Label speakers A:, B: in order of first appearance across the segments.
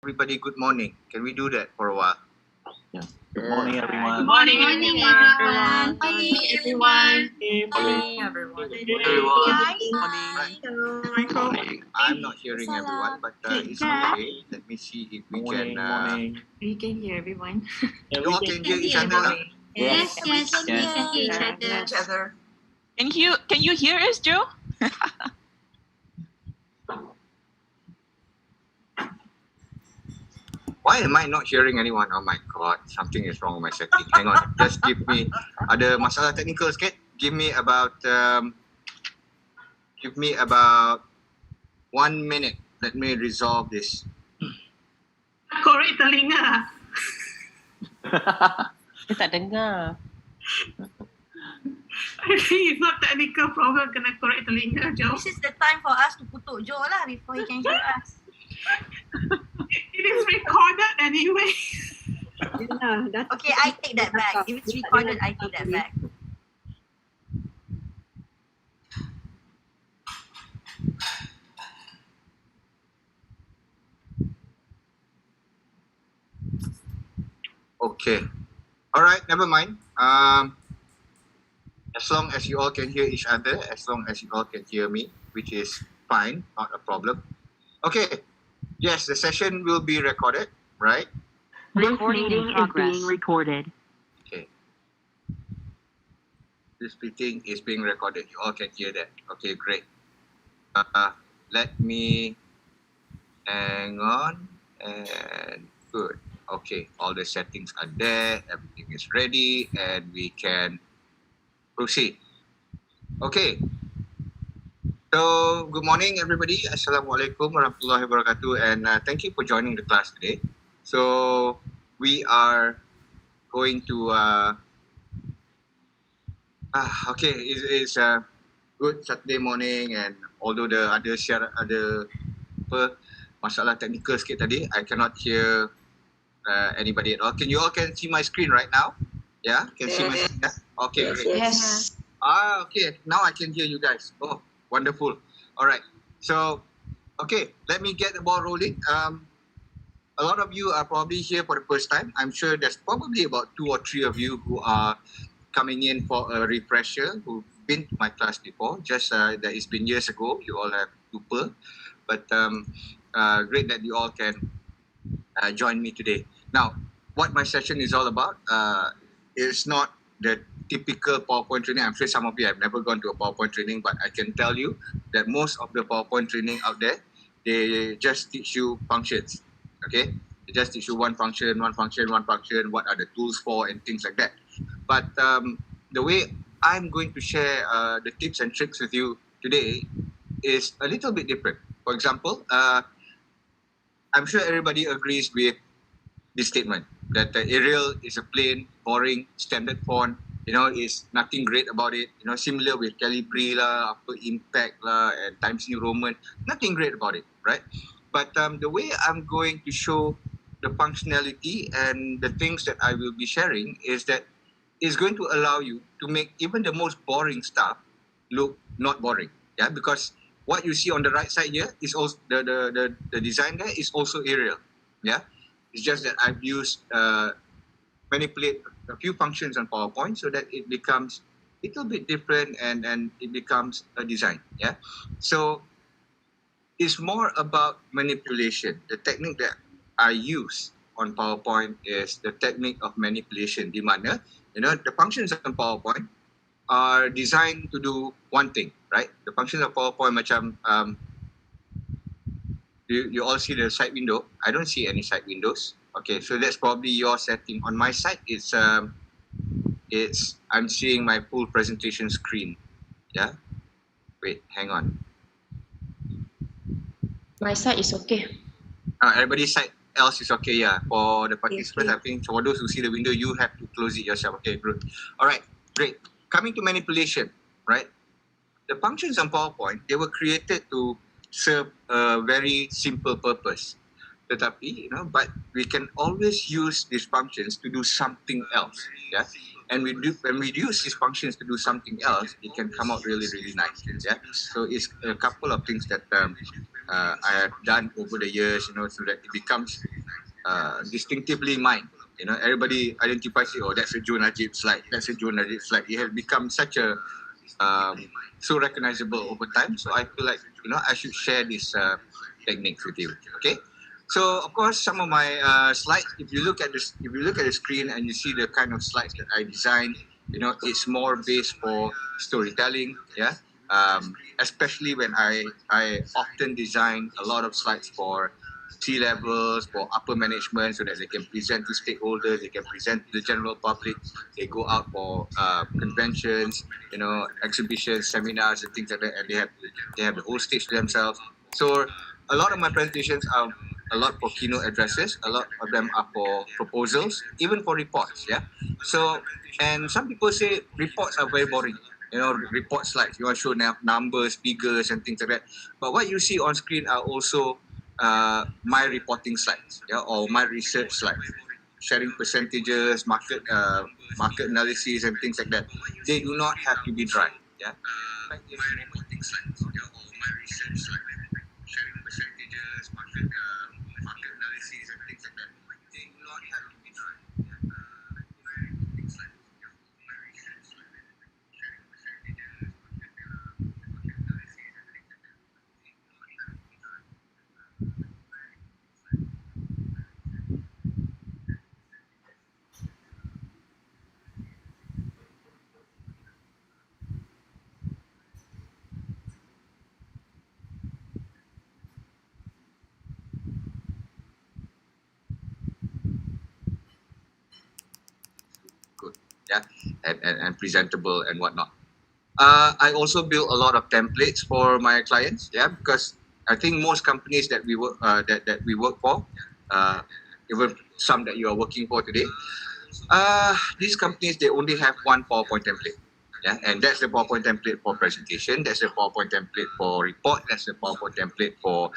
A: everybody good morning. Can we do that for a while?
B: Yeah. Good morning, everyone.
C: Good morning, everyone.
D: Morning, everyone.
C: Morning, everyone.
A: Morning. I'm not hearing everyone, but it's okay. Let me see if we can.
B: Morning.
D: We can hear everyone.
A: You all can hear each other.
D: Yes,
C: We
D: we can hear
C: each other.
E: Can you hear us, Joe?
A: Why am I not hearing anyone? Oh my god, something is wrong with my setting. Hang on, just give me. Ada masalah technical sikit. Give me about 1 minute. Let me resolve this.
C: Korek telinga.
E: Dia tak dengar.
C: I think it's not technical problem, kena korek telinga, Joe.
D: This is the time for us to kutuk Joe lah before he can hear us.
C: It is recorded anyway.
D: Okay, I take that back. If it's recorded, I take that back.
A: Okay. All right, never mind. As long as you all can hear each other, as long as you all can hear me, which is fine, not a problem. Okay. Yes, the session will be recorded, right?
F: This meeting is being recorded.
A: Okay. This meeting is being recorded. You all can hear that. Okay, great. Let me hang on and good. Okay, all the settings are there. Everything is ready and we can proceed. Okay. So, good morning everybody. Assalamualaikum warahmatullahi wabarakatuh, and thank you for joining the class today. So, we are going to okay, it's a good Saturday morning, and although the ada masalah technical sikit tadi, I cannot hear anybody at all. You all can see my screen right now? Yeah, can see my screen. Yeah? Okay, great.
D: Yes.
A: Okay, now I can hear you guys. Oh, wonderful. All right. So, okay, let me get the ball rolling. A lot of you are probably here for the first time. I'm sure there's probably about 2 or 3 of you who are coming in for a refresher, who've been to my class before. Just that it's been years ago. You all have lupa. But great that you all can join me today. Now, what my session is all about is not the typical PowerPoint training. I'm sure some of you have never gone to a PowerPoint training, but I can tell you that most of the PowerPoint training out there, they just teach you functions. Okay, they just teach you one function, what are the tools for, and things like that. But the way I'm going to share the tips and tricks with you today is a little bit different. For example, I'm sure everybody agrees with this statement that Arial is a plain, boring, standard font. Is nothing great about it. Similar with Calibri lah, Impact lah, and Times New Roman. Nothing great about it, right? But the way I'm going to show the functionality and the things that I will be sharing is that it's going to allow you to make even the most boring stuff look not boring. Yeah, because what you see on the right side here is also the design there is also Arial. Yeah, it's just that I've used manipulate a few functions on PowerPoint so that it becomes a little bit different and it becomes a design. Yeah, so it's more about manipulation. The technique that I use on PowerPoint is the technique of manipulation. Di mana, the functions on PowerPoint are designed to do one thing, right? The functions of PowerPoint macam you all see the side window. I don't see any side windows. Okay, so that's probably your setting. On my side, it's I'm seeing my full presentation screen. Yeah. Wait, hang on.
D: My side is okay.
A: Everybody's side else is okay. Yeah. For the participants, I think for those who see the window, you have to close it yourself. Okay, good. All right, great. Coming to manipulation, right? The functions on PowerPoint, they were created to serve a very simple purpose. Tetapi, but we can always use these functions to do something else. Yeah, and when we use these functions to do something else, it can come out really, really nice. Yeah, so it's a couple of things that I have done over the years, so that it becomes distinctively mine. Everybody identifies it. Oh, that's a Joe Najib slide. That's a Joe Najib slide. It has become such a so recognizable over time. So I feel like I should share this techniques with you. Okay. So of course, some of my slides. If you look at the screen and you see the kind of slides that I designed, it's more based for storytelling. Yeah. Especially when I often design a lot of slides for C-levels, for upper management, so that they can present to stakeholders, they can present to the general public. They go out for conventions, exhibitions, seminars, and things like that, and they have the whole stage to themselves. So a lot of my presentations are a lot for keynote addresses. A lot of them are for proposals, even for reports. Yeah. So, and some people say reports are very boring. Report slides. You want to show numbers, figures, and things like that. But what you see on screen are also my reporting slides, or my research slides, sharing percentages, market analysis, and things like that. They do not have to be dry. Yeah. My reporting slides, or my research slides, sharing percentages, market analysis, and things like that. They do not have to be dry. Yeah. My reporting slides, or my research slides, sharing percentages, market analysis, and things like that. They do not have to be dry. Good, yeah, and presentable and whatnot. I also build a lot of templates for my clients, yeah, because I think most companies that we work that we work for, even some that you are working for today, these companies, they only have one PowerPoint template. Yeah, and that's the PowerPoint template for presentation. That's the PowerPoint template for report. That's the PowerPoint template for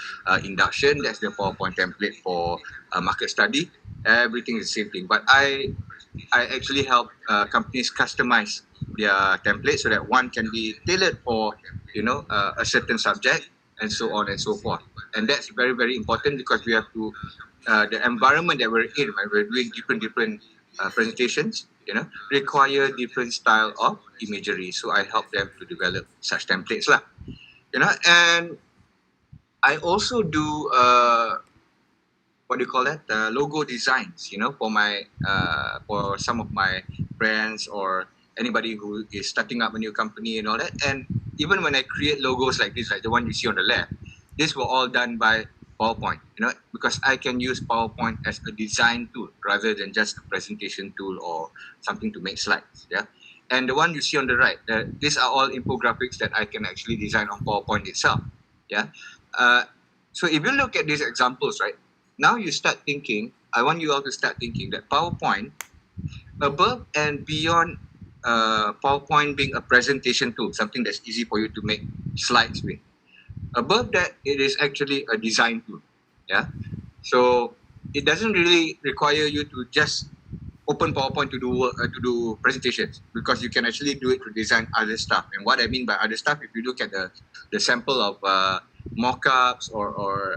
A: induction. That's the PowerPoint template for market study. Everything is the same thing. But I actually help companies customize their template so that one can be tailored for a certain subject, and so on and so forth. And that's very, very important, because we have to the environment that we're in when we're doing different presentations, require different style of imagery. So I help them to develop such templates lah. And I also do what do you call that? Logo designs, for my for some of my friends or anybody who is starting up a new company and all that. And even when I create logos like this, like the one you see on the left, this were all done by PowerPoint, because I can use PowerPoint as a design tool rather than just a presentation tool or something to make slides. Yeah. And the one you see on the right, these are all infographics that I can actually design on PowerPoint itself. Yeah. So if you look at these examples, right, now you start thinking, I want you all to start thinking that PowerPoint, above and beyond PowerPoint being a presentation tool, something that's easy for you to make slides with, above that, it is actually a design tool. Yeah. So it doesn't really require you to just open PowerPoint to do work, to do presentations, because you can actually do it to design other stuff. And what I mean by other stuff, if you look at the sample of mock-ups or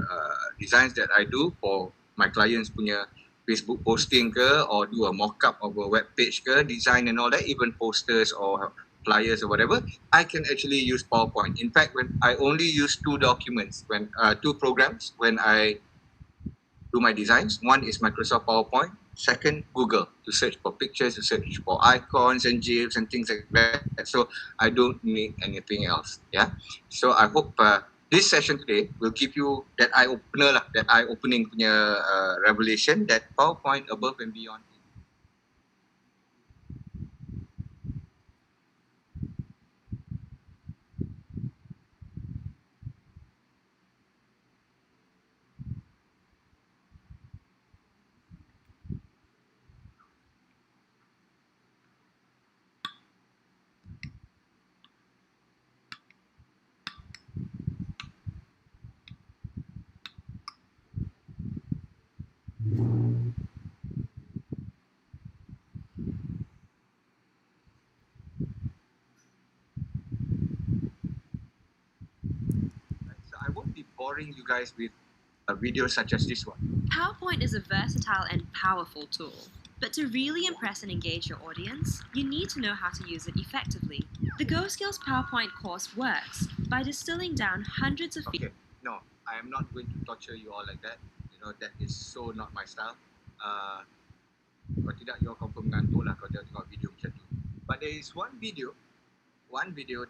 A: designs that I do for my clients punya Facebook posting ke, or do a mock-up of a web page ke, design and all that, even posters or flyers or whatever, I can actually use PowerPoint. In fact, when I only use two programs when I do my designs. One is Microsoft PowerPoint. Second, Google, to search for pictures, to search for icons and GIFs and things like that. So I don't need anything else. Yeah. So I hope this session today will give you that eye-opening revelation that PowerPoint above and beyond. boring you guys with a video such as this one.
G: PowerPoint is a versatile and powerful tool. But to really impress and engage your audience, you need to know how to use it effectively. The Go Skills PowerPoint course works by distilling down hundreds of
A: Okay, no, I am not going to torture you all like that. You know, that is so not my style. Kalau tidak, you all confirm ngantuk lah kalau tengok video macam tu. But there is one video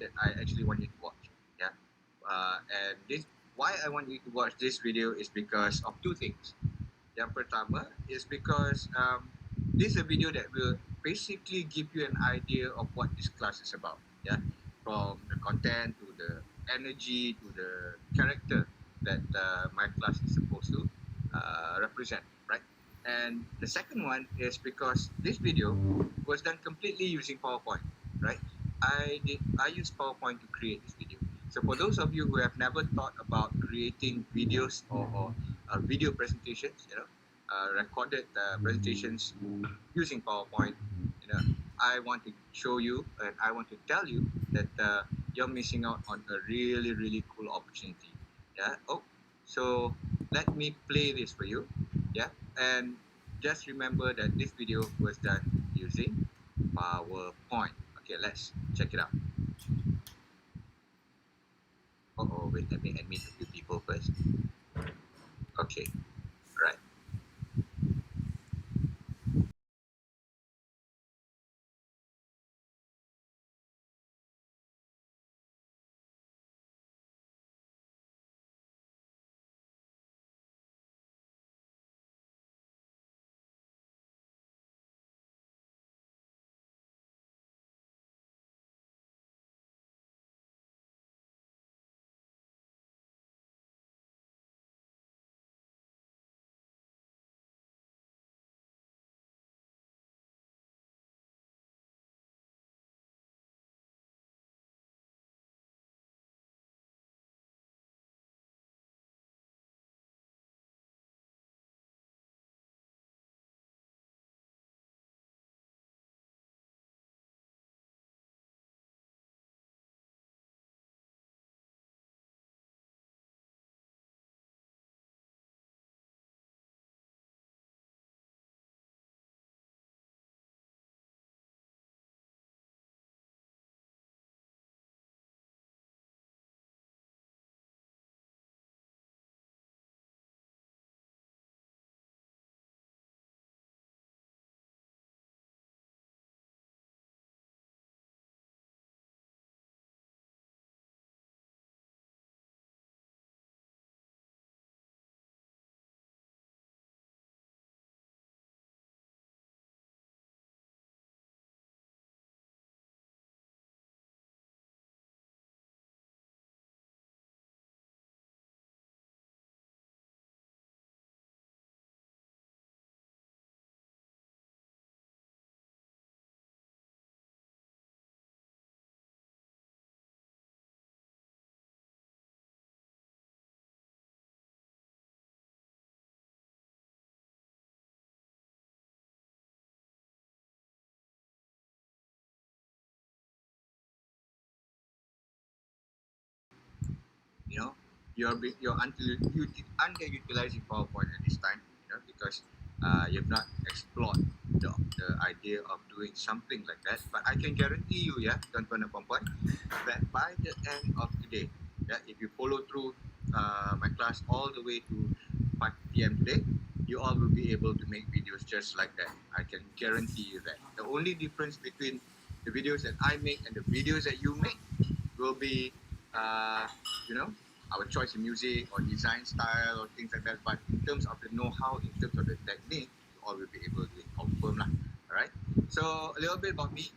A: that I actually want you to watch. Yeah, and why I want you to watch this video is because of two things. Yang pertama is because this is a video that will basically give you an idea of what this class is about. Yeah, from the content to the energy to the character that my class is supposed to represent, right? And the second one is because this video was done completely using PowerPoint, right? I used PowerPoint to create this video. So for those of you who have never thought about creating videos or video presentations, recorded presentations using PowerPoint, I want to show you and I want to tell you that you're missing out on a really, really cool opportunity. Yeah. Oh, so let me play this for you. Yeah. And just remember that this video was done using PowerPoint. Okay, let's check it out. Oh, wait, let me admit a few people first. Okay, right. You're underutilizing PowerPoint at this time, because you've not explored the idea of doing something like that. But I can guarantee you, tuan-tuan dan puan-puan, that by the end of today, if you follow through my class all the way to 5 p.m. today, you all will be able to make videos just like that. I can guarantee you that. The only difference between the videos that I make and the videos that you make will be, our choice in music or design style or things like that. But in terms of the know-how, in terms of the technique, you all will be able to confirm lah. All right. So a little bit about me.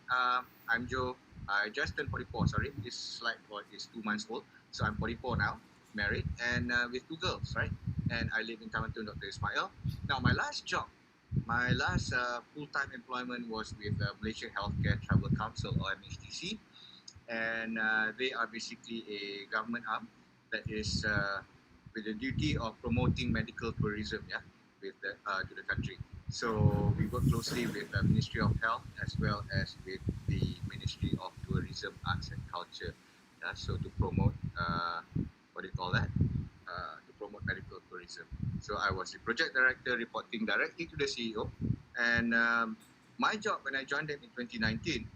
A: I'm Joe. I just turned 44. Sorry, this slide is 2 months old. So I'm 44 now, married, and with 2 girls, right? And I live in Tamatun, Dr. Ismail. Now, my last full-time employment was with Malaysia Healthcare Travel Council, or MHTC. And they are basically a government arm that is with the duty of promoting medical tourism, to the country. So we work closely with the Ministry of Health as well as with the Ministry of Tourism, Arts and Culture. So to promote, medical tourism. So I was the project director reporting directly to the CEO. And my job when I joined them in 2019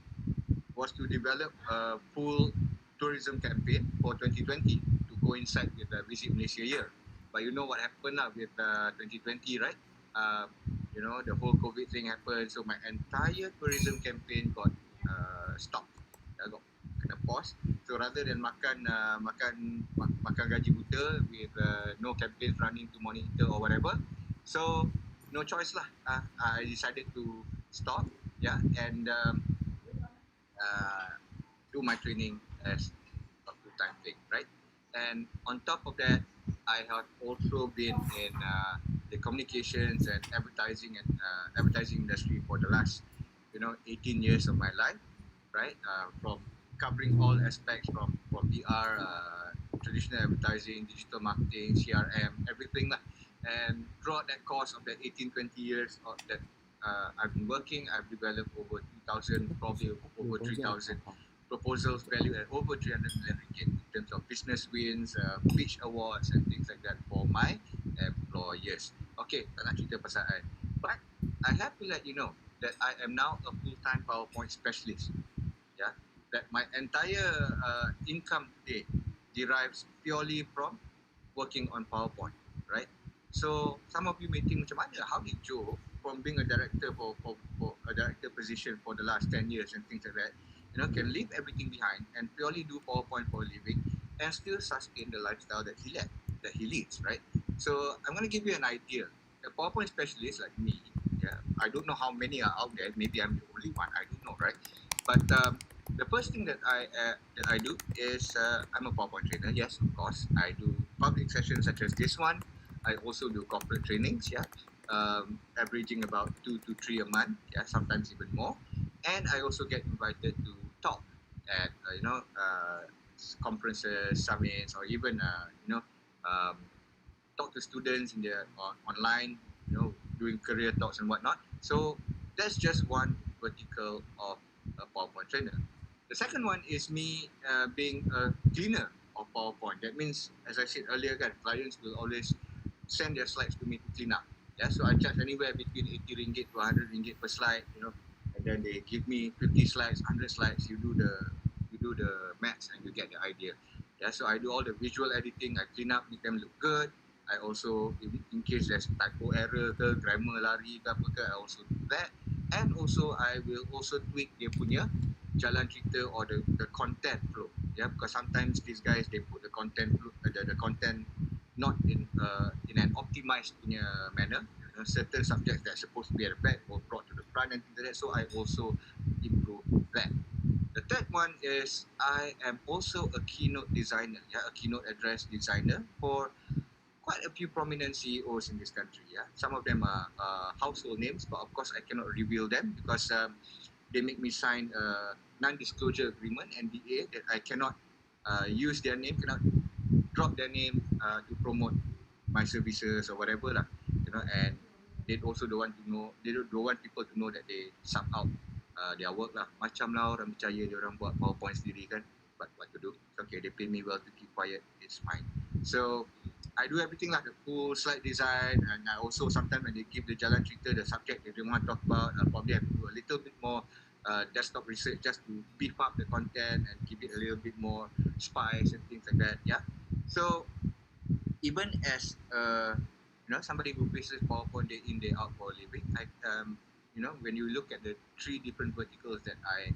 A: was to develop a full tourism campaign for 2020 to coincide with the Visit Malaysia year. But you know what happened with 2020, right? The whole COVID thing happened. So my entire tourism campaign got stopped. Got kena pause. So rather than makan gaji buta with no campaigns running to monitor or whatever, so no choice lah. I decided to stop, and do my training as a full-time thing, right? And on top of that, I have also been in the communications and advertising industry for the last 18 years of my life, right? From covering all aspects from PR, traditional advertising, digital marketing, CRM, everything lah. And throughout that course of that 18-20 years of that I've been working, I've developed over 2,000, probably over 3,000 proposals valued at over 300 million ringgit in terms of business wins, pitch awards and things like that for my employers. Okay, tak nak cerita pasal I. But I have to let you know that I am now a full-time PowerPoint specialist. Yeah, that my entire income today derives purely from working on PowerPoint, right? So some of you may think, macam mana? How did Joe, from being a director for a director position for the last 10 years and things like that, can leave everything behind and purely do PowerPoint for a living and still sustain the lifestyle that he leads, right? So I'm going to give you an idea. A PowerPoint specialist like me, I don't know how many are out there. Maybe I'm the only one. I don't know, right? But the first thing that I do is I'm a PowerPoint trainer. Yes, of course. I do public sessions such as this one. I also do corporate trainings, averaging about 2 to 3 a month, sometimes even more. And I also get invited to talk at conferences, summits, or even talk to students in their online, doing career talks and whatnot. So that's just one vertical of a PowerPoint trainer. The second one is me being a cleaner of PowerPoint. That means, as I said earlier, clients will always send their slides to me to clean up. So I charge anywhere between 80 ringgit to 100 ringgit per slide, and then they give me 50 slides, 100 slides. You do the maths and you get the idea. So I do all the visual editing. I clean up, make them look good. I also, in case there's typo error ke, grammar lari ke apa ke, I also do that. And also I will also tweak dia punya jalan cerita or the content flow. Because sometimes these guys, they put the content flow, the content not in an optimized punya manner. Certain subjects that are supposed to be at the back or brought to the front and things like that. So I also improve that. The third one is I am also a keynote designer, a keynote address designer for quite a few prominent CEOs in this country. Some of them are household names, but of course I cannot reveal them because they make me sign a non-disclosure agreement (NDA) that I cannot use their name, cannot drop their name to promote my services or whatever lah. And they also don't want to know, they don't want people to know that they sub out their work lah. Macam lah orang percaya dia orang buat PowerPoint sendiri kan. But what to do? It's okay, they pay me well to keep quiet. It's fine. So I do everything like the full slide design, and I also sometimes when they give the jalan cerita, the subject that they want to talk about, I'll probably have to do a little bit more desktop research just to beef up the content and give it a little bit more spice and things like that. So even as somebody who faces PowerPoint day in day out for a living, when you look at the 3 different verticals that I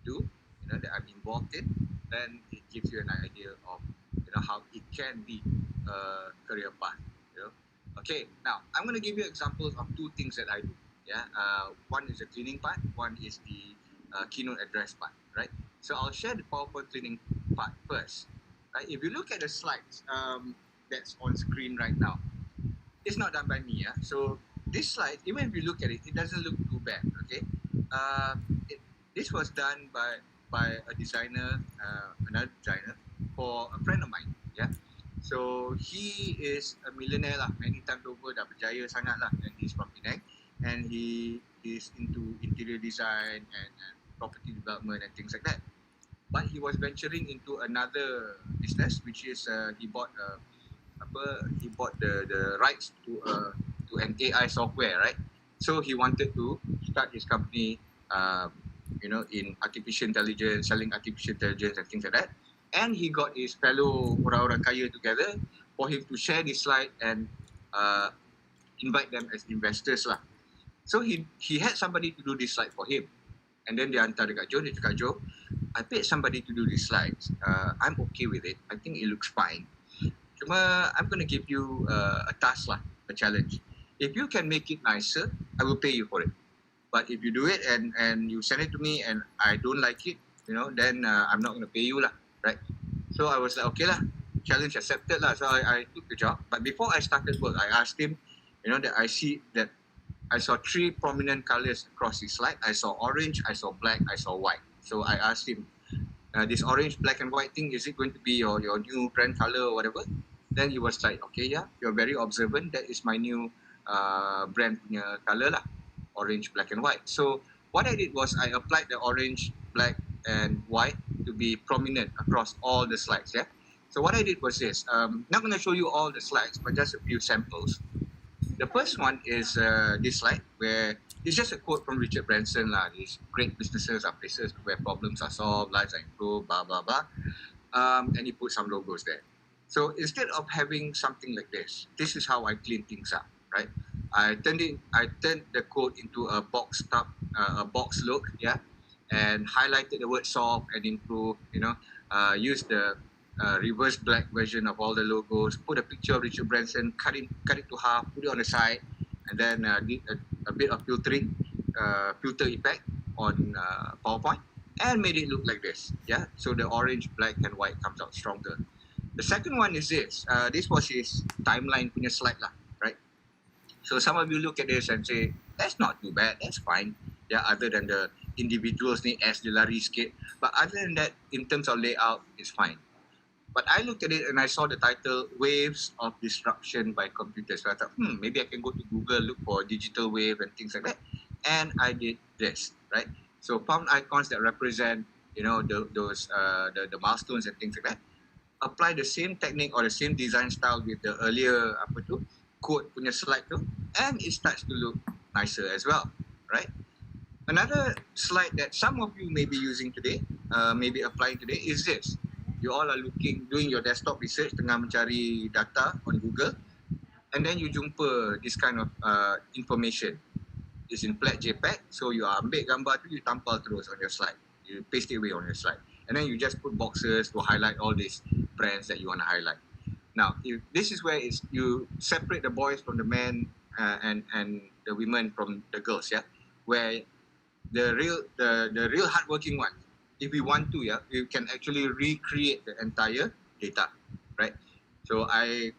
A: do, that I'm involved in, then it gives you an idea of how it can be a career path. Okay, now I'm going to give you examples of 2 things that I do. One is the cleaning part, one is the keynote address part, right? So I'll share the PowerPoint cleaning part first. Right? If you look at the slides that's on screen right now, it's not done by me. So this slide, even if you look at it, it doesn't look too bad. Okay, this was done by a designer, another designer for a friend of mine. So he is a millionaire lah, many times over, dah berjaya sangat lah, and he's from Penang, and he is into interior design and property development and things like that. But he was venturing into another business, which is he bought a he bought the rights to an AI software, right? So he wanted to start his company, in artificial intelligence, selling artificial intelligence and things like that. And he got his fellow orang-orang kaya together for him to share this slide and invite them as investors lah. So he had somebody to do this slide for him. And then dia hantar dekat Joe, dia cakap, Joe, I paid somebody to do these slides. I'm okay with it. I think it looks fine. Cuma I'm going to give you a task lah, a challenge. If you can make it nicer, I will pay you for it. But if you do it and you send it to me and I don't like it, then I'm not going to pay you lah, right? So I was like, okay lah, challenge accepted lah. So I took the job. But before I started work, I asked him, that I saw three prominent colors across his slide. I saw orange, I saw black, I saw white. So I asked him, this orange, black and white thing, is it going to be your new brand color or whatever? Then he was like, okay, yeah, you're very observant. That is my new brand punya color lah, orange, black and white. So what I did was I applied the orange, black and white to be prominent across all the slides, yeah? So what I did was this, not going to show you all the slides, but just a few samples. The first one is this slide where it's just a quote from Richard Branson lah. These great businesses are places where problems are solved, lives are improved, blah blah blah. And he put some logos there. So instead of having something like this is how I clean things up, right? I turned the quote into a box look, yeah, and highlighted the word solve and improve. Use the reverse black version of all the logos, put a picture of Richard Branson, cut it to half, put it on the side, and then did a bit of filter effect on PowerPoint and made it look like this. Yeah, so the orange, black, and white comes out stronger. The second one is this. This was his timeline punya slide lah, right? So some of you look at this and say, that's not too bad, that's fine. Yeah, other than the individuals ni as dia lari sikit. But other than that, in terms of layout, it's fine. But I looked at it and I saw the title, Waves of Disruption by Computers. So I thought, maybe I can go to Google, look for digital wave and things like that. And I did this, right? So found icons that represent, the milestones and things like that. Apply the same technique or the same design style with the earlier quote punya slide tu, and it starts to look nicer as well, right? Another slide that some of you may be using today, maybe applying today, is this. You all are doing your desktop research, tengah mencari data on Google, and then you jumpa this kind of information. It's in flat JPEG, so you ambil gambar tu, you tampal terus on your slide. You paste it away on your slide. And then you just put boxes to highlight all these brands that you want to highlight. Now, this is where you separate the boys from the men and the women from the girls, yeah? Where the real hardworking ones, if we want to, yeah, we can actually recreate the entire data, right? So I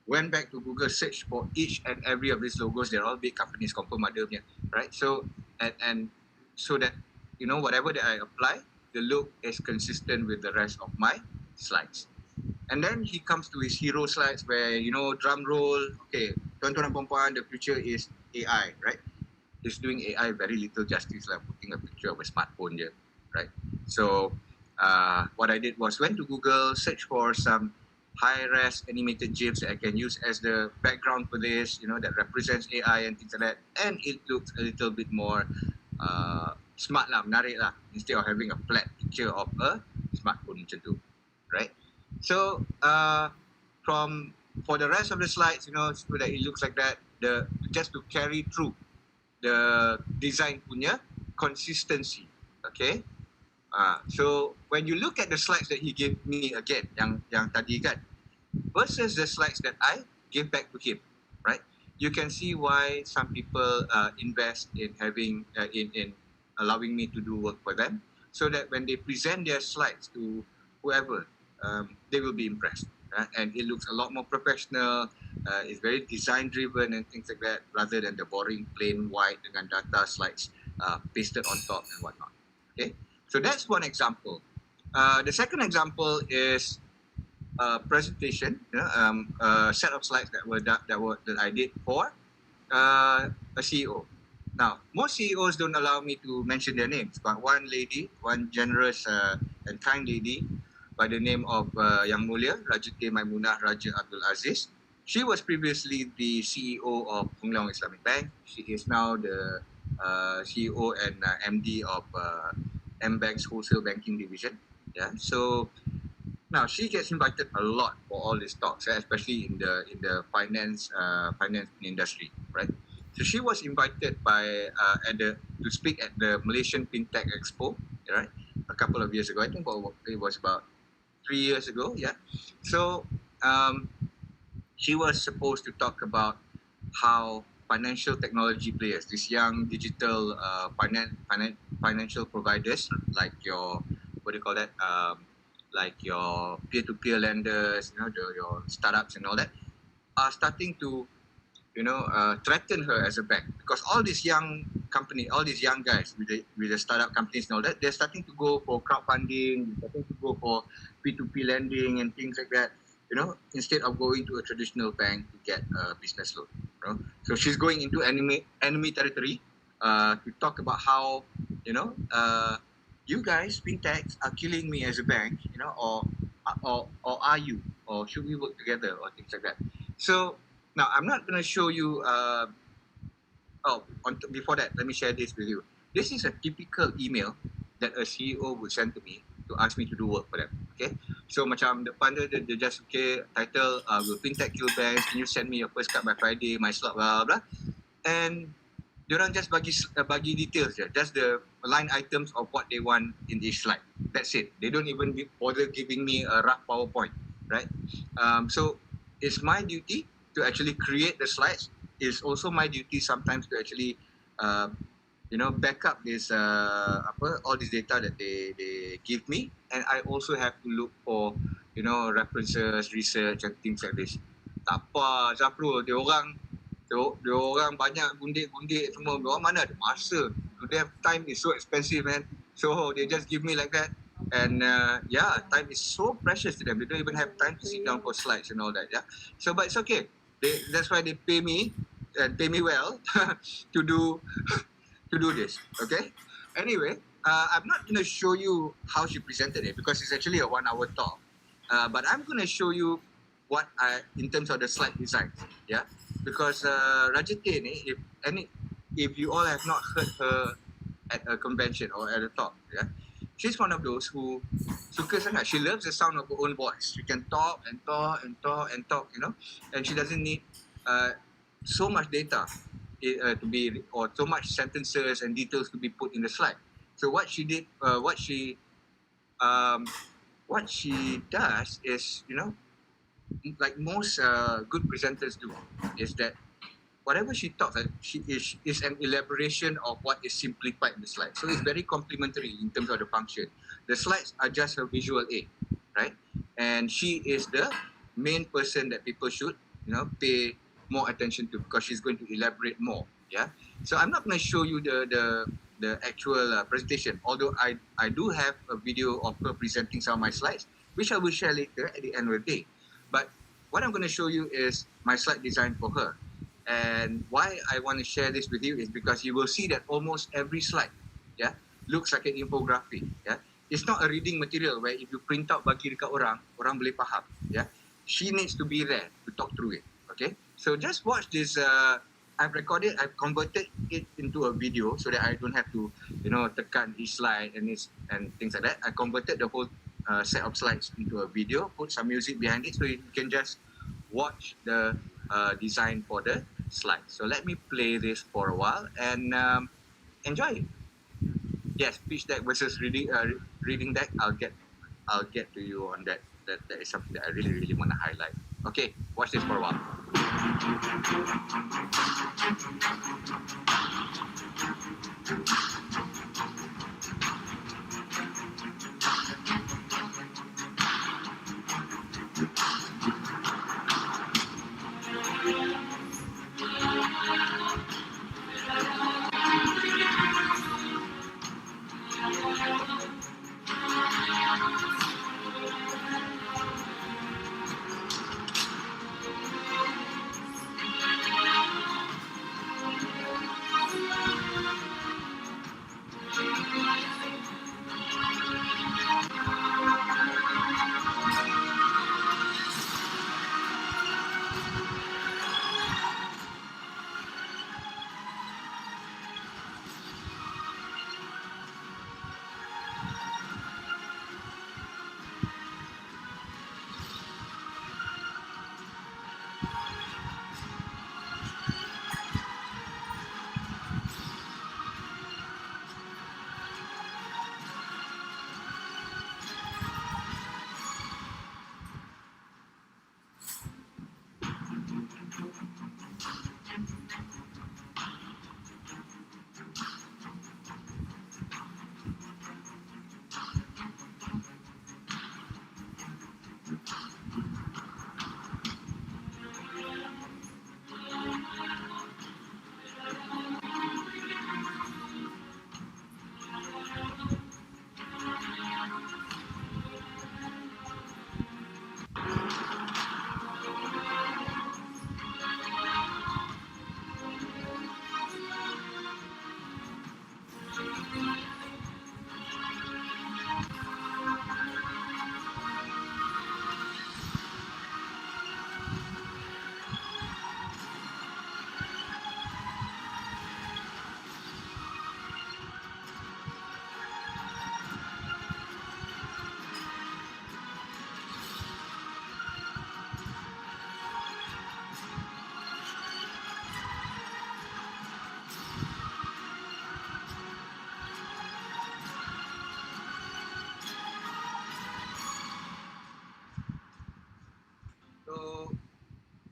A: went back to Google, search for each and every of these logos. They're all big companies, confirm ada punya, right? So and so that whatever that I apply, the look is consistent with the rest of my slides. And then he comes to his hero slides where drum roll. Okay, tuan-tuan dan puan-puan, the future is AI, right? He's doing AI very little justice, like putting a picture of a smartphone here, right? So what I did was went to Google, search for some high-res animated GIFs that I can use as the background for this, that represents AI and things like that. And it looks a little bit more smart lah, menarik lah, instead of having a flat picture of a smartphone macam tu, right? So for the rest of the slides, so that it looks like that, just to carry through the design punya consistency, okay? So when you look at the slides that he gave me again, yang tadi kan, versus the slides that I gave back to him, right? You can see why some people invest in having in allowing me to do work for them, so that when they present their slides to whoever, they will be impressed. And it looks a lot more professional. It's very design driven and things like that, rather than the boring plain white dengan data slides pasted on top and whatnot. Okay, so that's one example. The second example is a presentation, a set of slides that I did for a CEO. Now, most CEOs don't allow me to mention their names, but one lady, one generous and kind lady by the name of Yang Mulia Raja K. Maimunah Raja Abdul Aziz. She was previously the CEO of Hong Leong Islamic Bank. She is now the CEO and MD of M-Bank's Wholesale Banking Division. Yeah, so now she gets invited a lot for all these talks, especially in the finance industry, right? So she was invited by to speak at the Malaysian FinTech Expo, right? A couple of years ago, I think it was about 3 years ago. Yeah, so she was supposed to talk about how financial technology players, these young digital financial providers, like your what do you call that? Like your peer-to-peer lenders, your startups and all that, are starting to threaten her as a bank, because all these young company, all these young guys with the startup companies and all that, they're starting to go for crowdfunding, starting to go for P2P lending and things like that, instead of going to a traditional bank to get a business loan. So she's going into enemy territory to talk about how you guys fintechs are killing me as a bank, or are you, or should we work together, or things like that. So now, I'm not going to show you. Before that, let me share this with you. This is a typical email that a CEO would send to me to ask me to do work for them. Okay, so macam depan dia just okay, title will fintech kill banks. Can you send me your first cut by Friday? My slot, blah blah. And diorang just bagi details je, just the line items of what they want in each slide. That's it. They don't even bother giving me a rough PowerPoint, right? So it's my duty to actually create the slides. It's also my duty sometimes to actually back up this all this data that they give me, and I also have to look for references, research and things like this. Tak apa Zafrul, dia orang banyak gundik semua, dia orang mana ada masa. To them, time is so expensive, man. So they just give me like that. And time is so precious to them. They don't even have time to sit down for slides and all that. Yeah. So, but it's okay. That's why they pay me and pay me well to do this. Okay. Anyway, I'm not going to show you how she presented it because it's actually a 1 hour talk. But I'm going to show you in terms of the slide design. Yeah. Because Raja K ni, if you all have not heard her at a convention or at a talk, yeah, she's one of those who suka sangat. She loves the sound of her own voice. She can talk and talk and talk and talk, and she doesn't need so much data to be, or so much sentences and details to be put in the slide. So what she did, what she does is, like most good presenters do, is that whatever she talks, she is an elaboration of what is simplified in the slide. So it's very complementary in terms of the function. The slides are just her visual aid, right? And she is the main person that people should, pay more attention to, because she's going to elaborate more. Yeah. So I'm not going to show you the actual presentation, although I do have a video of her presenting some of my slides, which I will share later at the end of the day. But what I'm going to show you is my slide design for her. And why I want to share this with you is because you will see that almost every slide, yeah, looks like an infographic. Yeah, it's not a reading material where if you print out bagi dekat orang boleh faham. Yeah, she needs to be there to talk through it. Okay, so just watch this. I've converted it into a video so that I don't have to, tekan each slide and things like that. I converted the whole set of slides into a video, put some music behind it so you can just watch the design for the slide. So let me play this for a while and enjoy it. Yes, pitch deck versus reading deck. I'll get to you on that. That is something that I really, really want to highlight. Okay, watch this for a while.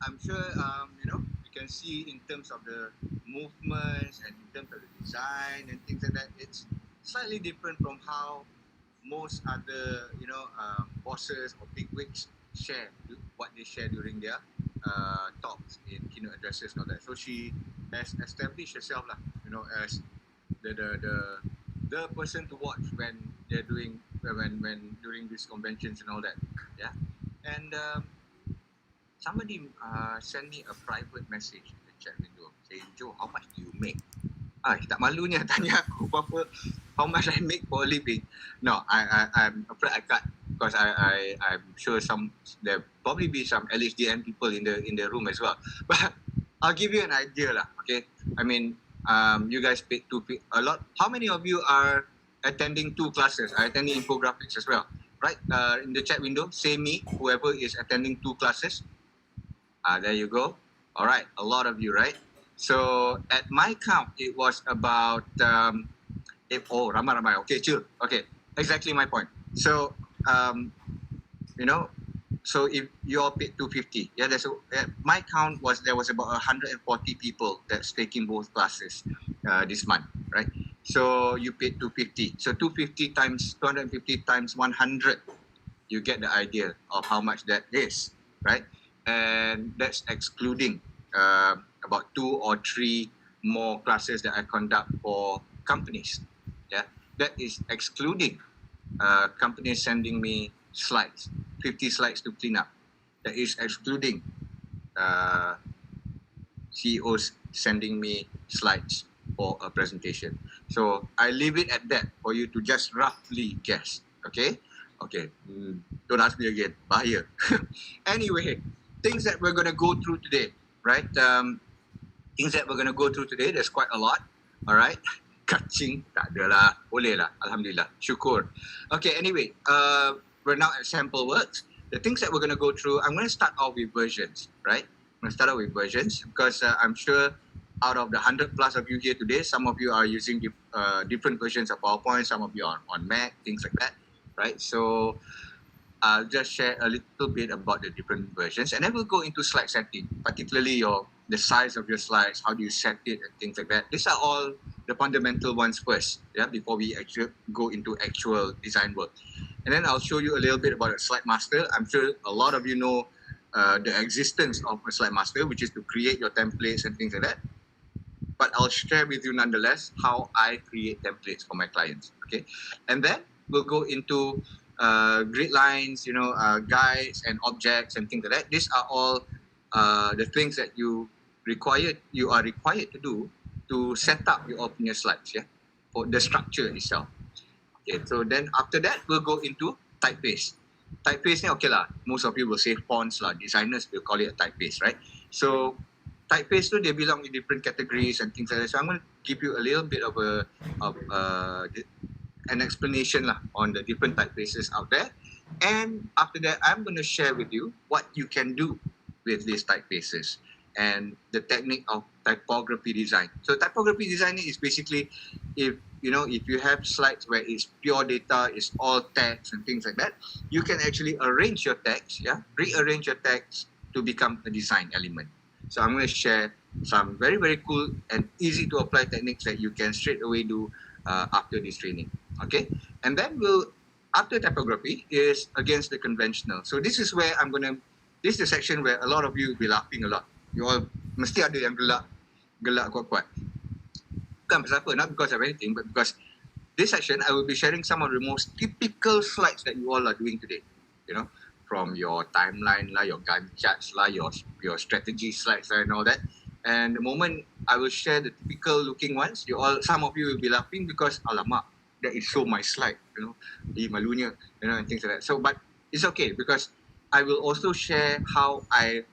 A: I'm sure you can see in terms of the movements and in terms of the design and things like that, it's slightly different from how most other bosses or bigwigs share what they share during their talks in keynote addresses and all that. So she has established herself lah, as the person to watch when they're doing when during these conventions and all that. Yeah, and somebody sent me a private message in the chat window saying, Joe, how much do you make? Tak malunya tanya aku berapa, how much I make for a living. No, I'm afraid I can't, because I'm sure there probably be some LHDN people in the room as well. But I'll give you an idea lah. Okay, I mean, you guys paid a lot. How many of you are attending 2 classes? Are attending infographics as well, right? In the chat window, say me, whoever is attending 2 classes. There you go. All right, a lot of you, right? So at my count, it was about ramai. Okay, chill. Okay, exactly my point. So so if you all paid 250, yeah, my count was there was about 140 people that's taking both classes this month, right? So you paid 250. So 250 times 250 times 100, you get the idea of how much that is, right? And that's excluding about 2 or 3 more classes that I conduct for companies. Yeah, that is excluding companies sending me slides, 50 slides to clean up. That is excluding CEOs sending me slides for a presentation. So I leave it at that for you to just roughly guess. Okay? Okay. Don't ask me again. Bahaya. Anyway, things that we're going to go through today, right? Things that we're going to go through today, there's quite a lot. All right? Kacing, tak ada lah. Boleh lah. Alhamdulillah. Syukur. Okay, anyway, we're now at sample works. The things that we're going to go through, I'm going to start off with versions, right? I'm going to start off with versions because I'm sure out of the 100 plus of you here today, some of you are using different versions of PowerPoint, some of you are on Mac, things like that, right? So I'll just share a little bit about the different versions, and then we'll go into slide setting, particularly the size of your slides, how do you set it, and things like that. These are all the fundamental ones first, yeah, before we actually go into actual design work. And then I'll show you a little bit about a slide master. I'm sure a lot of you know the existence of a slide master, which is to create your templates and things like that. But I'll share with you nonetheless how I create templates for my clients. Okay, and then we'll go into grid lines, guides and objects and things like that. These are all the things that you are required to do to set up your open slides, yeah, for the structure itself. Okay, so then after that we'll go into typeface. Typeface, okay lah. Most of you will say fonts lah. Designers will call it a typeface, right? So typeface, they belong in different categories and things like that. So I'm going to give you a little bit of an explanation lah on the different typefaces out there. And after that, I'm going to share with you what you can do with these typefaces and the technique of typography design. So typography designing is basically if you have slides where it's pure data, it's all text and things like that, you can actually arrange your text, rearrange your text to become a design element. So I'm going to share some very, very cool and easy to apply techniques that you can straight away do after this training. Okay, and then after typography is against the conventional. So this is where this is the section where a lot of you will be laughing a lot. You all mesti ada yang gelak kuat-kuat. Bukan pasal apa, not because of anything, but because this section I will be sharing some of the most typical slides that you all are doing today. From your timeline lah, your Gantt charts lah, your strategy slides lah and all that. And the moment I will share the typical looking ones, some of you will be laughing because alamak, that is so my slide, malunya, and things like that. So, but it's okay because I will also share how I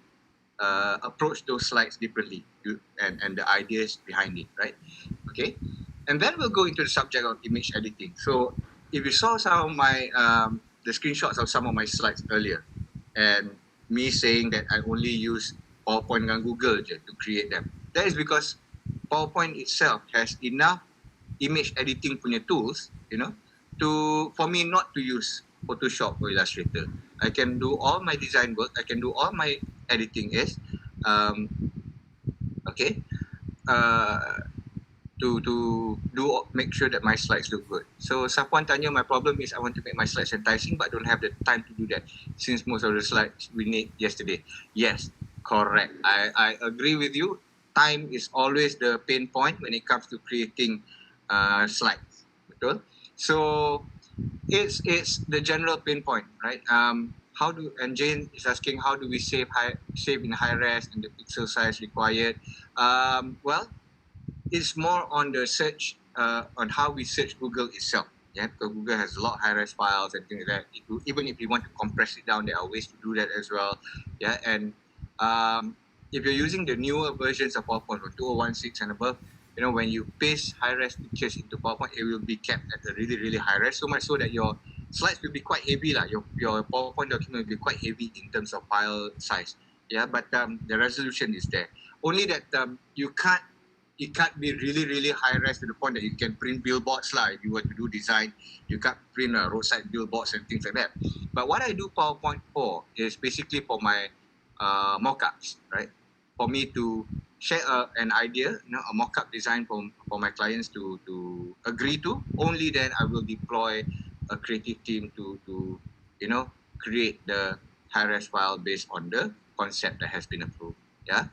A: approach those slides differently and the ideas behind it, right? Okay, and then we'll go into the subject of image editing. So, if you saw some of my the screenshots of some of my slides earlier, and me saying that I only use PowerPoint and Google to create them, that is because PowerPoint itself has enough image editing punya tools, for me not to use Photoshop or Illustrator. I can do all my design work, I can do all my editing um, okay, uh, to make sure that my slides look good. So Sapuan tanya, my problem is I want to make my slides enticing but don't have the time to do that since most of the slides we need yesterday. Yes, correct. I agree with you. Time is always the pain point when it comes to creating slides. Betul? So it's the general pain point, right? And Jane is asking how do we save in high res and the pixel size required? Well, it's more on the search, on how we search Google itself. Yeah, because Google has a lot of high-res files and things like that. Even if you want to compress it down, there are ways to do that as well. Yeah, and if you're using the newer versions of PowerPoint from 2016 and above, when you paste high-res pictures into PowerPoint, it will be kept at a really, really high res, so much so that your slides will be quite heavy. Your PowerPoint document will be quite heavy in terms of file size. Yeah, but the resolution is there. Only that it can't be really, really high res to the point that you can print billboards lah. If you were to do design, you can't print roadside billboards and things like that. But what I do PowerPoint for is basically for my mock-ups, right? For me to share an idea, a mock-up design for my clients to agree to. Only then I will deploy a creative team to create the high-res file based on the concept that has been approved. Yeah.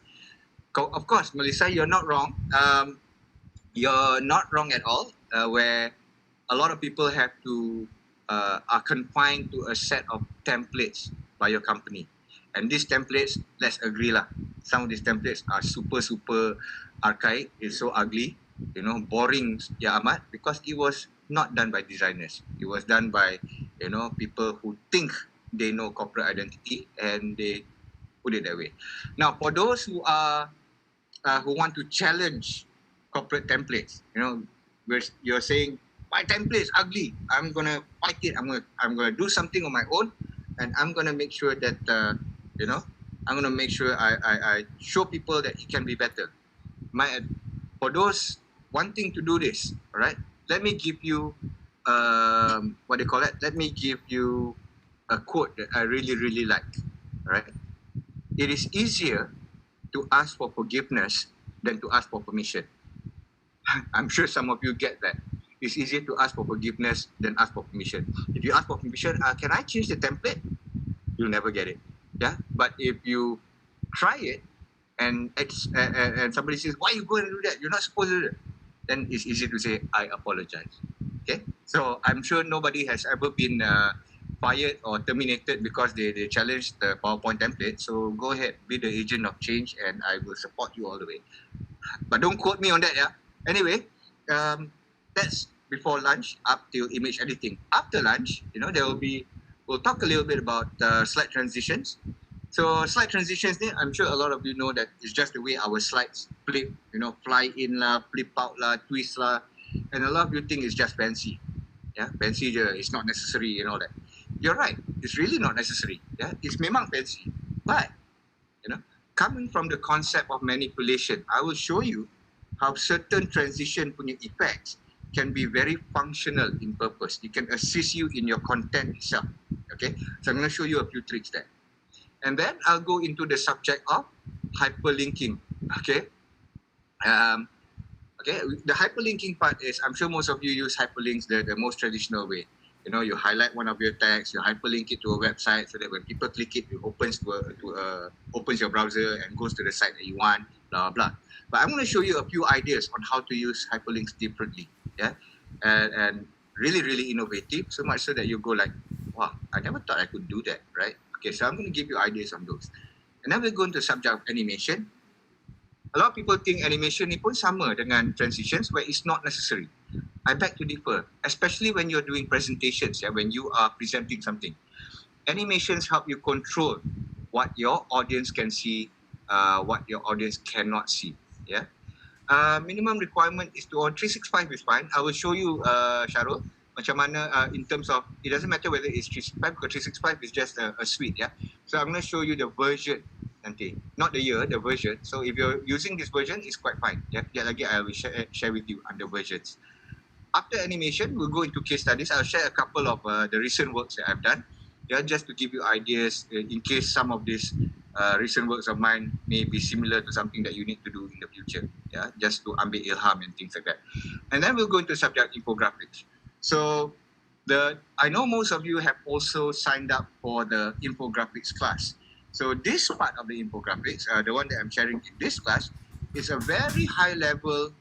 A: Of course, Melissa, you're not wrong. You're not wrong at all. Where a lot of people have to are confined to a set of templates by your company, and these templates, let's agree lah. Some of these templates are super archaic. It's so ugly, boring ya amat, because it was not done by designers. It was done by people who think they know corporate identity and they put it that way. Now, for those who want to challenge corporate templates, where you're saying my template is ugly, I'm gonna fight it. I'm gonna do something on my own, and I'm gonna make sure that I'm gonna make sure I show people that it can be better. For those wanting to do this, all right, let me give you what they call it. Let me give you a quote that I really, really like. All right, it is easier to ask for forgiveness than to ask for permission. I'm sure some of you get that. It's easier to ask for forgiveness than ask for permission. If you ask for permission, can I change the template? You'll never get it. Yeah. But if you try it and somebody says, why are you going to do that? You're not supposed to do that. Then it's easy to say, I apologize. Okay. So I'm sure nobody has ever been fired or terminated because they challenged the PowerPoint template. So go ahead, be the agent of change, and I will support you all the way. But don't quote me on that, yeah? Anyway, that's before lunch up till image editing. After lunch, we'll talk a little bit about slide transitions. So slide transitions, I'm sure a lot of you know that it's just the way our slides flip, fly in lah, flip out lah, twist lah. And a lot of you think it's just fancy. Yeah, fancy je, it's not necessary and all that. You're right, it's really not necessary. Yeah, it's memang fancy. But, coming from the concept of manipulation, I will show you how certain transition punya effects can be very functional in purpose. It can assist you in your content itself. Okay, so I'm going to show you a few tricks there. And then I'll go into the subject of hyperlinking. Okay. The hyperlinking part is, I'm sure most of you use hyperlinks the most traditional way. You highlight one of your text, you hyperlink it to a website so that when people click it, it opens opens your browser and goes to the site that you want, blah, blah. But I'm going to show you a few ideas on how to use hyperlinks differently. Yeah. And really, really innovative, so much so that you go like, wow, I never thought I could do that, right? Okay, so I'm going to give you ideas on those. And then we'll go into the subject of animation. A lot of people think animation ni pun sama dengan transitions, where it's not necessary. I beg to differ, especially when you're doing presentations, when you are presenting something. Animations help you control what your audience can see, what your audience cannot see. Yeah. Minimum requirement is to on 365 is fine. I will show you, Syarul, macam mana in terms of, it doesn't matter whether it's 365 because 365 is just a suite. Yeah. So I'm going to show you the version nanti, not the year, the version. So if you're using this version, it's quite fine. Yeah. Lagi I will share with you under versions. After animation, we'll go into case studies. I'll share a couple of the recent works that I've done. Yeah, just to give you ideas in case some of these recent works of mine may be similar to something that you need to do in the future. Yeah, just to ambil ilham and things like that. And then we'll go into subject infographics. So I know most of you have also signed up for the infographics class. So this part of the infographics, the one that I'm sharing in this class, is a very high level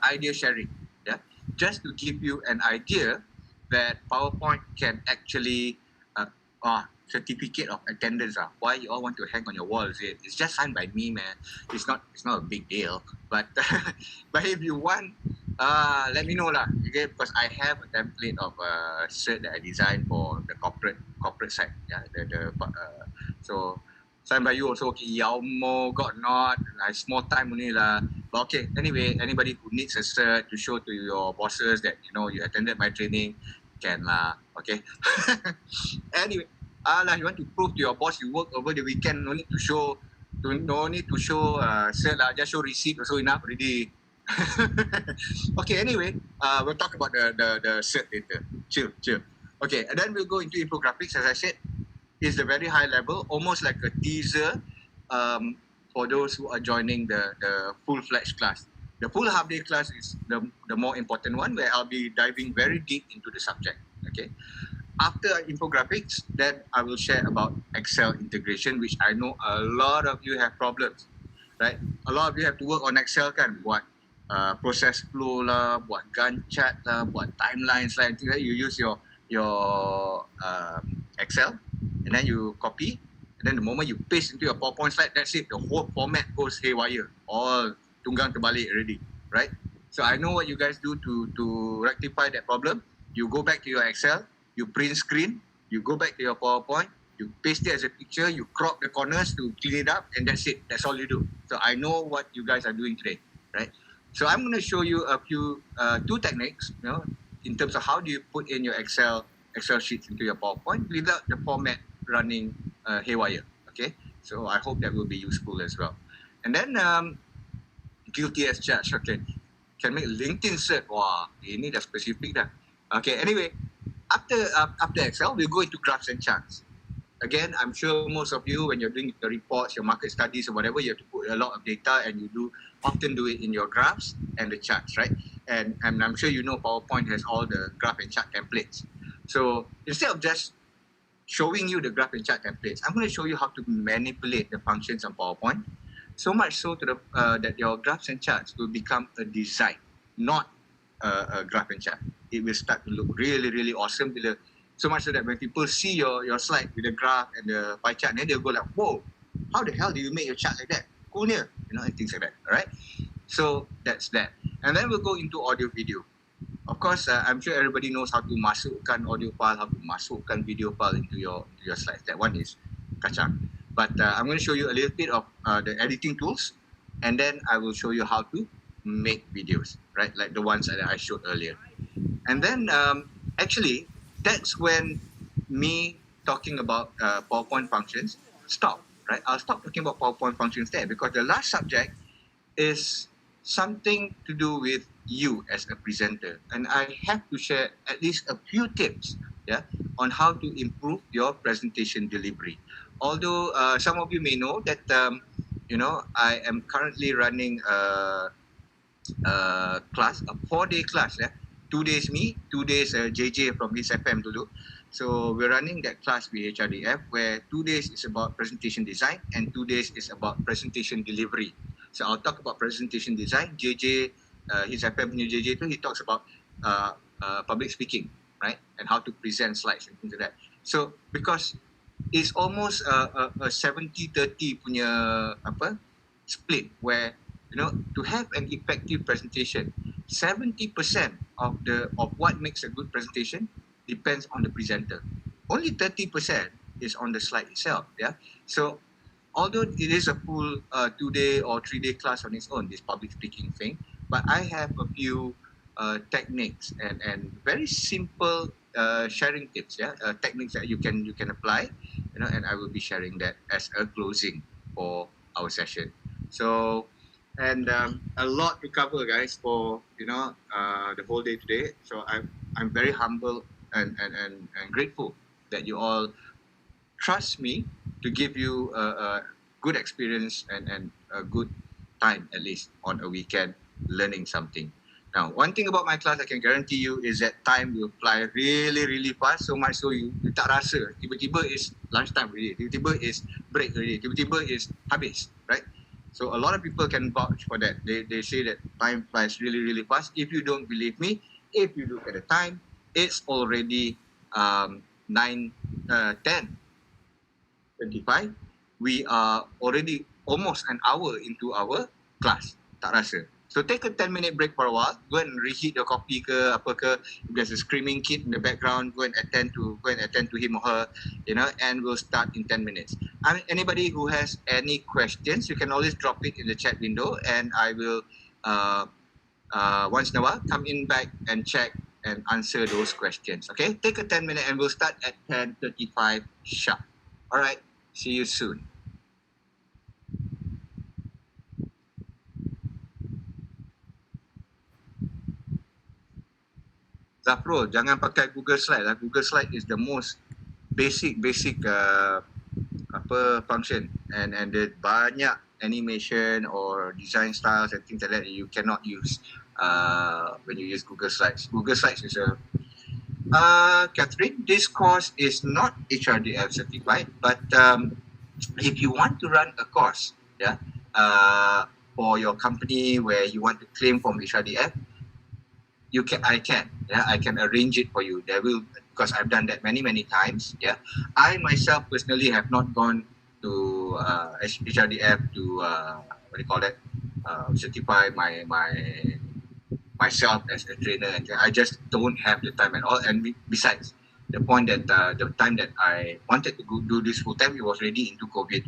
A: idea sharing. Yeah, just to give you an idea that PowerPoint can actually certificate of attendance. Why you all want to hang on your wall? Is it? It's just signed by me, man. It's not a big deal. But but if you want, let me know lah. Okay, because I have a template of cert that I designed for the corporate side. Yeah, so signed by you also. Okay, Yaumo got not. I small time only lah. But okay, anyway, anybody who needs a cert to show to your bosses that you attended my training, can lah. Okay. Anyway, you want to prove to your boss you work over the weekend, no need to show cert lah, just show receipt also enough already. Okay, anyway, we'll talk about the cert later. Chill. Okay, and then we'll go into infographics. As I said, is the very high level, almost like a teaser for those who are joining the full-fledged class. The full half-day class is the more important one, where I'll be diving very deep into the subject. Okay. After infographics, then I will share about Excel integration, which I know a lot of you have problems, right? A lot of you have to work on Excel kan, buat process flow lah, buat Gantt chart lah, buat timelines lah. You use your Excel, and then you copy, and then the moment you paste into your PowerPoint slide, that's it. The whole format goes haywire, all tunggang terbalik already, right? So I know what you guys do to rectify that problem. You go back to your Excel, you print screen, you go back to your PowerPoint, you paste it as a picture, you crop the corners to clean it up, and that's it. That's all you do. So I know what you guys are doing today, right? So I'm going to show you a few two techniques, in terms of how do you put in your Excel sheets into your PowerPoint without the format running haywire. Okay, so I hope that will be useful as well. And then guilty as charged. Okay, can make LinkedIn cert. Wah, ini dah specific dah. Okay, anyway, after Excel, we'll go into graphs and charts. Again, I'm sure most of you, when you're doing the reports, your market studies or whatever, you have to put a lot of data, and you often do it in your graphs and the charts, right? And I'm sure you know PowerPoint has all the graph and chart templates. So instead of just showing you the graph and chart templates, I'm going to show you how to manipulate the functions on PowerPoint, so much so to that your graphs and charts will become a design, not a graph and chart. It will start to look really, really awesome. So much so that when people see your slide with the graph and the pie chart, then they'll go like, whoa, how the hell do you make your chart like that? Cool, yeah, and things like that. All right. So that's that. And then we'll go into audio video. Of course, I'm sure everybody knows how to masukkan audio file, how to masukkan video file into your slides. That one is kacang. But I'm going to show you a little bit of the editing tools, and then I will show you how to make videos, right? Like the ones that I showed earlier. And then actually, that's when me talking about PowerPoint functions stop, right? I'll stop talking about PowerPoint functions there, because the last subject is something to do with you as a presenter. And I have to share at least a few tips, on how to improve your presentation delivery. Although some of you may know that, I am currently running a class, a 4-day class, 2 days me, 2 days JJ from his FM dulu. So we're running that class with HRDF, where 2 days is about presentation design and 2 days is about presentation delivery. So I'll talk about presentation design. JJ, his FM punya JJ tu, he talks about public speaking, right? And how to present slides and things like that. So because it's almost a 70-30 punya split, where to have an effective presentation, 70% of what makes a good presentation depends on the presenter. Only 30% is on the slide itself. Yeah. So although it is a full 2-day or 3-day class on its own, this public speaking thing, but I have a few techniques and very simple sharing tips. Techniques that you can apply, and I will be sharing that as a closing for our session. So. And a lot to cover, guys, for the whole day today. So I'm very humble and grateful that you all trust me to give you a good experience and a good time, at least on a weekend, learning something. Now, one thing about my class I can guarantee you is that time will fly really, really fast. So much so you tak rasa. Tiba-tiba is lunchtime already. Tiba-tiba is break already. Tiba-tiba is habis, right? So a lot of people can vouch for that. They say that time flies really, really fast. If you don't believe me, if you look at the time, it's already 10:25. We are already almost an hour into our class. Tak rasa. So take a 10-minute break for a while. Go and reheat your coffee ke apa ke. If there's a screaming kid in the background, go and attend to him or her, and we'll start in 10 minutes. Anybody who has any questions, you can always drop it in the chat window, and I will once in a while come in back and check and answer those questions. Okay, take a 10-minute and we'll start at 10:35 sharp. All right, see you soon. Zafrul, jangan pakai Google Slide lah. Google Slide is the most basic function, and there's banyak animation or design styles and things like that you cannot use when you use Google Slides. Google Slides is a Catherine, this course is not HRDF certified, but if you want to run a course, for your company where you want to claim from HRDF, I can arrange it for you. Because I've done that many times. Yeah, I myself personally have not gone to HRDF to certify myself as a trainer, and I just don't have the time at all. And besides, the point that the time that I wanted to do this full time, it was already into COVID.